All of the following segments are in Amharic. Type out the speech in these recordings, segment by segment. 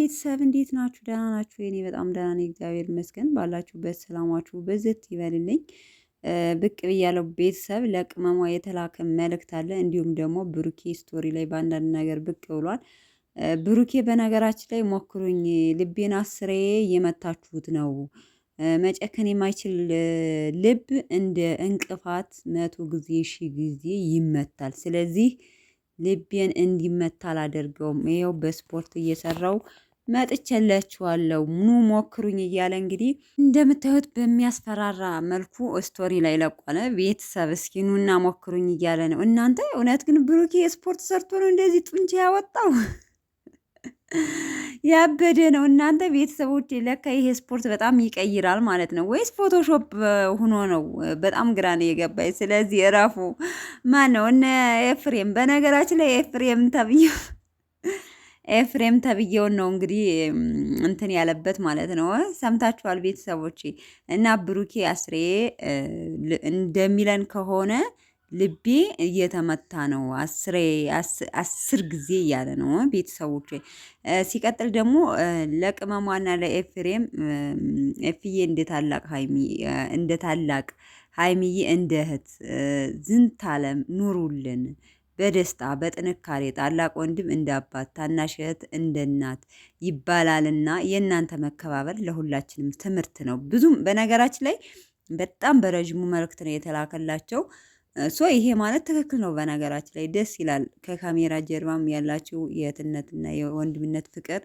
ቤተሰብ እንዴት ናችሁ? ደህና ናችሁ? እኔ በጣም ደህና ነኝ፣ እግዚአብሔር ይመስገን። ባላችሁበት ሰላማችሁ በዘት ይበልልኝ። ብቅ ብያለሁ ቤተሰብ። ለቅመሟ የተላከ መልእክት አለ። እንዲሁም ደግሞ ብሩኬ ስቶሪ ላይ በአንዳንድ ነገር ብቅ ብሏል። ብሩኬ በነገራችን ላይ ሞክሩኝ፣ ልቤን አስሬ እየመታችሁት ነው። መጨከን የማይችል ልብ እንደ እንቅፋት 100 ጊዜ 1000 ጊዜ ይመታል። ስለዚህ ልቤን እንዲመታ አላደርገውም። ይኸው በስፖርት እየሰራው መጥቼላችኋለሁ፣ ኑ ሞክሩኝ እያለ እንግዲህ እንደምታዩት በሚያስፈራራ መልኩ ስቶሪ ላይ ለቋለ። ቤተሰብ እስኪ ኑና ሞክሩኝ እያለ ነው። እናንተ እውነት ግን ብሩኬ ስፖርት ሰርቶ ነው እንደዚህ ጡንቻ ያወጣው? ያበደ ነው እናንተ ቤተሰቦች። ለካ ይሄ ስፖርት በጣም ይቀይራል ማለት ነው ወይስ ፎቶሾፕ ሆኖ ነው? በጣም ግራ ነው የገባኝ። ስለዚህ እረፉ። ማን ነው እነ ኤፍሬም? በነገራችን ላይ ኤፍሬም ተብዬውን ነው እንግዲህ እንትን ያለበት ማለት ነው። ሰምታችኋል ቤተሰቦች። እና ብሩኬ አስሬ እንደሚለን ከሆነ ልቤ እየተመታ ነው፣ 10 ጊዜ እያለ ነው ቤተሰቦች። ሲቀጥል ደግሞ ለቅመሟና ለኤፍሬም ኤፍዬ እንደ ታላቅ ሀይሚዬ እንደ እህት ዝንት አለም ኑሩልን በደስታ በጥንካሬ። ታላቅ ወንድም እንደ አባት፣ ታናሽ እህት እንደ እናት ይባላልና የእናንተ መከባበር ለሁላችንም ትምህርት ነው። ብዙም በነገራችን ላይ በጣም በረዥሙ መልእክት ነው የተላከላቸው። ይሄ ማለት ትክክል ነው። በነገራችን ላይ ደስ ይላል። ከካሜራ ጀርባም ያላችሁ የእህትነትና የወንድምነት ፍቅር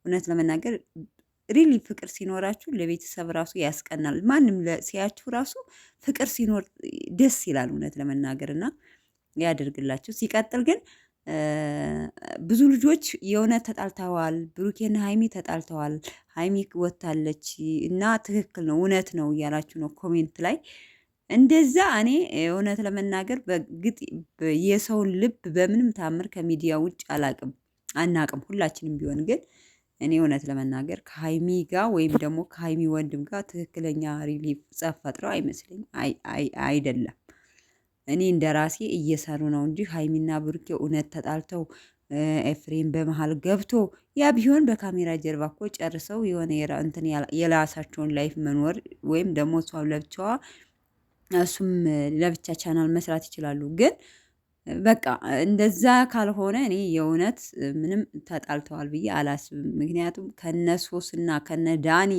እውነት ለመናገር ሪሊ ፍቅር ሲኖራችሁ ለቤተሰብ ራሱ ያስቀናል። ማንም ሲያችሁ ራሱ ፍቅር ሲኖር ደስ ይላል እውነት ለመናገር እና ያደርግላችሁ። ሲቀጥል ግን ብዙ ልጆች የእውነት ተጣልተዋል፣ ብሩኬና ሀይሚ ተጣልተዋል፣ ሀይሚ ወታለች እና ትክክል ነው እውነት ነው እያላችሁ ነው ኮሜንት ላይ እንደዛ። እኔ እውነት ለመናገር በግጥ የሰውን ልብ በምንም ታምር ከሚዲያ ውጭ አናቅም ሁላችንም ቢሆን ግን እኔ እውነት ለመናገር ከሀይሚ ጋር ወይም ደግሞ ከሀይሚ ወንድም ጋር ትክክለኛ ሪሊፍ ጸብ ፈጥረው አይመስለኝም። አይደለም። እኔ እንደ ራሴ እየሰሩ ነው እንጂ ሀይሚና ብሩኬ እውነት ተጣልተው ኤፍሬም በመሃል ገብቶ ያ ቢሆን በካሜራ ጀርባ እኮ ጨርሰው የሆነ እንትን የራሳቸውን ላይፍ መኖር ወይም ደግሞ እሷ ለብቻዋ እሱም ለብቻ ቻናል መስራት ይችላሉ። ግን በቃ እንደዛ ካልሆነ እኔ የእውነት ምንም ተጣልተዋል ብዬ አላስብም። ምክንያቱም ከነ ሶስና ከነ ዳኒ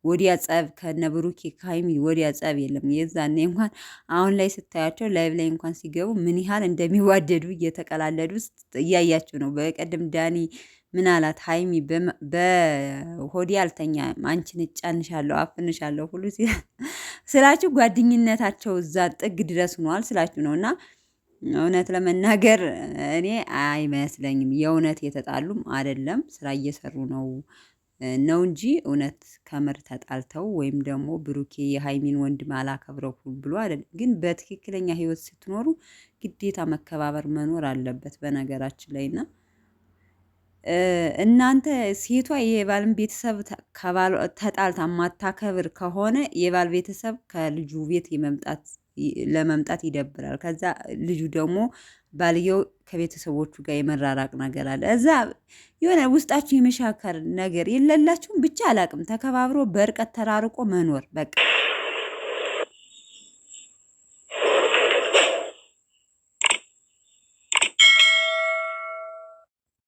ወዲያ ጸብ፣ ከነ ብሩኬ ከሀይሚ ወዲያ ጸብ የለም። የዛኔ እንኳን አሁን ላይ ስታያቸው ላይቭ ላይ እንኳን ሲገቡ ምን ያህል እንደሚዋደዱ እየተቀላለዱ እያያቸው ነው። በቀደም ዳኒ ምን አላት? ሀይሚ በሆዲ አልተኛ አንቺን እጫንሻለሁ አፍንሻለሁ ሁሉ ስላችሁ ጓደኝነታቸው እዛ ጥግ ድረስ ሆኗል ስላችሁ ነው። እና እውነት ለመናገር እኔ አይመስለኝም የእውነት የተጣሉም አይደለም፣ ስራ እየሰሩ ነው እንጂ እውነት ከምር ተጣልተው ወይም ደግሞ ብሩኬ የሀይሚን ወንድም አላከብረው ብሎ አይደለም። ግን በትክክለኛ ህይወት ስትኖሩ ግዴታ መከባበር መኖር አለበት በነገራችን ላይ እና እናንተ ሴቷ የባልን ቤተሰብ ተጣልታ ማታከብር ከሆነ የባል ቤተሰብ ከልጁ ቤት ለመምጣት ይደብራል። ከዛ ልጁ ደግሞ ባልየው ከቤተሰቦቹ ጋር የመራራቅ ነገር አለ። እዛ የሆነ ውስጣችሁ የመሻከር ነገር የሌላችሁም። ብቻ አላቅም። ተከባብሮ በርቀት ተራርቆ መኖር በቃ